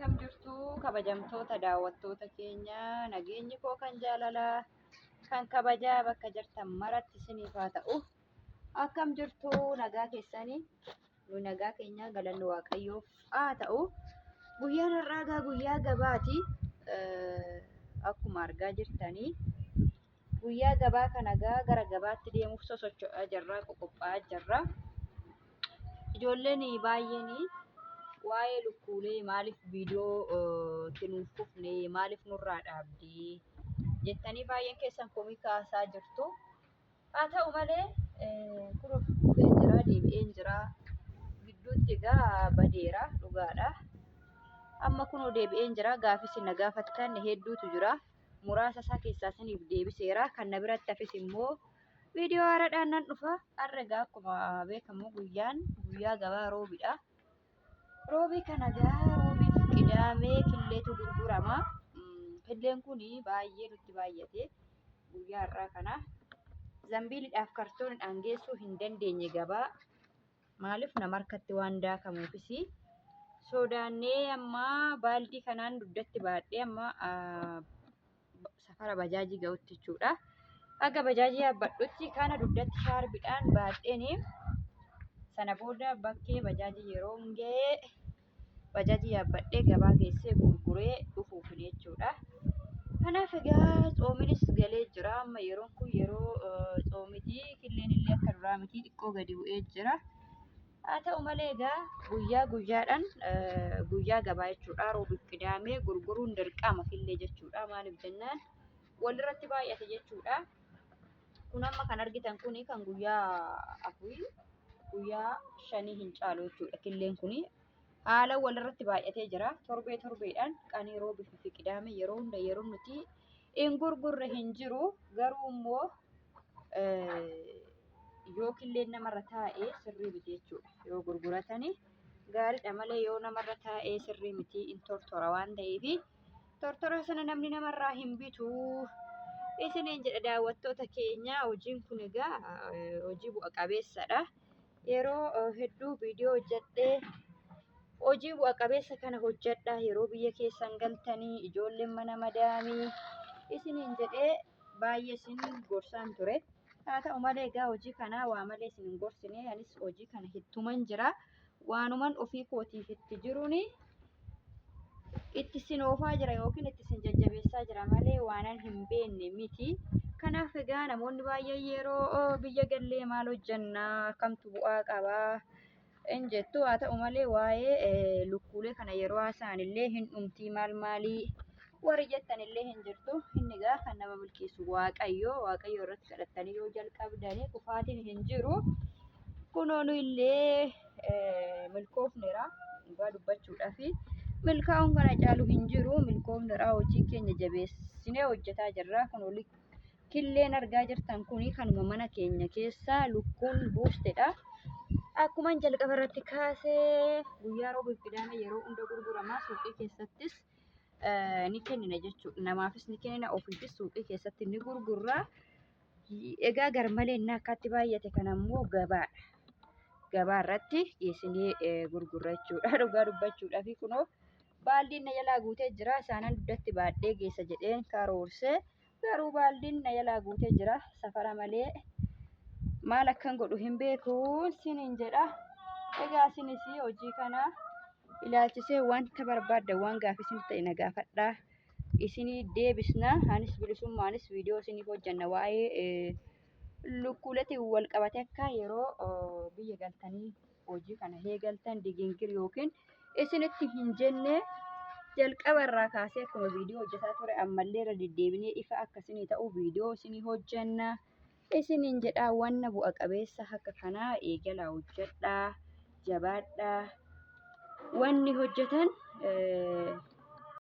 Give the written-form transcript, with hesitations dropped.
Akkam jirtu kabajamtoota daawwattoota keenya nageenyi koo kan jaalalaa kan kabajaa bakka jirtan maratti isiniif haa ta'u. Akkam jirtu nagaa keessanii nu nagaa keenya galanni waaqayyoof haa ta'u. Guyyaan har'aa guyyaa gabaati. Akkuma argaa jirtanii guyyaa gabaa kana gara gabaatti deemuuf sosocho'aa jirra, qophaa'aa jirra. Ijoolleen baay'een waa'ee lukkuulee maaliif viidiyoo nuuf kufne maaliif nurraa dhaabdee jettanii baay'een keessan komii kaasaa jirtu. Haa ta'u malee kun dhufeen jira deebi'een jira gidduutti egaa badeera dhugaadha. Amma kunoo deebi'een jira gaafis na gaafattan hedduutu jira. Muraasa isaa keessaa saniif deebiseera. Kan na biratti hafis immoo viidiyoo haaraadhaan nan dhufa. Har'a egaa akkuma beekamu guyyaa gabaa roobiidha. Roobii kana roobiif qidaamee killeetu gurgurama. Killeen kun baay'ee nutti baay'ate guyyaa har'aa kana. Zambiiliidhaaf kartooniidhaan geessuu hin dandeenye gabaa. Maaliif nama harkatti waan daakamuufis sodaannee amma baaldii kanaan dugdatti baadhee amma safara bajaajii ga'utti jechuudha. Akka bajaajii yaabbadhutti kana dugdatti shaarbiidhaan baadheen sana booda bakkee bajaajii yeroo ga'ee bajaajii yaabbadhee gabaa geessee gurguree dhufuuf jechuudha. Kanaaf egaa xoominis galee jira. Amma yeroon kun yeroo xoomiti. Killeen illee akka duraa miti xiqqoo gadi bu'ee jira. Haa ta'u malee egaa guyyaa guyyaadhaan guyyaa gabaa jechuudha. Roobiif qidaamee gurguruun dirqama killee jechuudha. Maaliif jennaan walirratti baay'ate jechuudha. Kun amma kan argitan kun kan guyyaa afurii guyyaa 5 hin caalu jechuudha. Killeen kun haala walirratti baay'atee jira. Torbeedhaan qanii roobiif fi qidaamee yeroo hunda yeroo nuti hin gurgurre hin jiru. Garuu immoo yoo killeen namarra taa'ee sirrii miti jechuudha. Yoo gurguratanii gaariidha malee yoo namarra taa'ee sirrii miti in tortora waan ta'eef tortora sana namni namarraa hin bitu. Isiniin jedha daawwattoota keenya hojiin kun egaa hojii bu'a qabeessadha. Yeroo hedduu viidiyoo hojjedhee hojii bu'a qabeessa kana hojjedha. Yeroo biyya keessan galtanii ijoolleen mana madaamii isiniin jedhee baay'ee isin gorsaan ture. Haa ta'u malee egaa hojii kana waa malee isin hin gorsine. Anis hojii kana hittuman jira. Waanuman ofii kootiif itti jiruun itti isin oofaa jira yookiin itti isin jajjabeessaa jira malee waanan hin beekne miti. Kanaaf egaa namoonni baay'een yeroo biyya gallee maal hojjannaa kamtu bu'aa qabaa hin jettu. Haa ta'u malee waa'ee lukkuulee kana yeroo haasa'an illee hin dhumtii maalii warri jettan illee hin jirtu. Inni egaa kan nama milkeessu waaqayyo irratti kadhattanii yoo jalqabdanii kufaatiin hin jiru. Kunoonu illee milkoofneera dhugaa dubbachuudhaaf milkaa'uun kana caalu hin jiru. Milkoofneera hojii keenya jabeessinee hojjetaa jirra. Kun killeen argaa jirtan kun kanuma mana keenya keessa lukkuun buustedha. Akkuma jalqaba irratti kaasee guyyaa roobiif qidaamee yeroo hunda gurgurama. Suuqii keessattis ni kennina jechuudha. Namaafis ni kennina ofiifis suuqii keessatti ni gurgurra. Egaa garmalee inni akkatti baay'ate kana immoo gabaadha. Gabaa irratti geessinee gurgurra jechuudha. Dhugaa dubbachuudhaaf kunoo baaldiin na jalaa guutee jira. Isaanan dugdatti baadhee geessa jedheen karoorsee garuu baaldiin na jalaa guutee jira. Safara malee maal akkan godhu hin beeku isiniin jedha. Egaa isinis hojii kana ilaalchisee wanta barbaaddan waan gaaffisin ta'e na gaafadhaa. Isinii deebisna. Anis bilisummaanis viidiyoo isiniif hojjanna waa'ee lukkuuleetiin wal qabate akka yeroo biyya galtanii hojii kana eegaltan digingir yookiin isinitti hin jenne jalqaba irraa kaasee akkuma viidiyoo hojjetaa ture ammallee irra deddeebinee ifa akkasinii ta'u viidiyoo isinii hojjanna. Isiniin jedhaa wanna bu'a qabeessa akka kanaa eegalaa hojjedhaa jabaadhaa. Wanni hojjetan